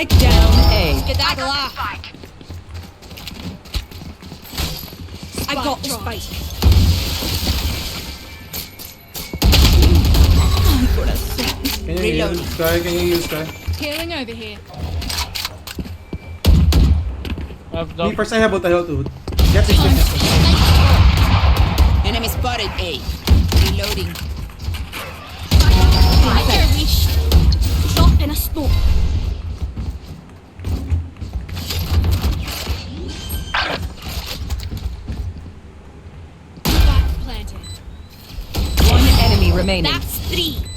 Spike down A. Skedaddle. I got this fight. Can you heal Sky? Can you heal Sky? Healing over here. I've Me done. first I have ult, I have ult. Get this thing. Enemy spotted A. Reloading. Fire wish. Drop in a smoke. Spike planted. One enemy remaining. That's 3.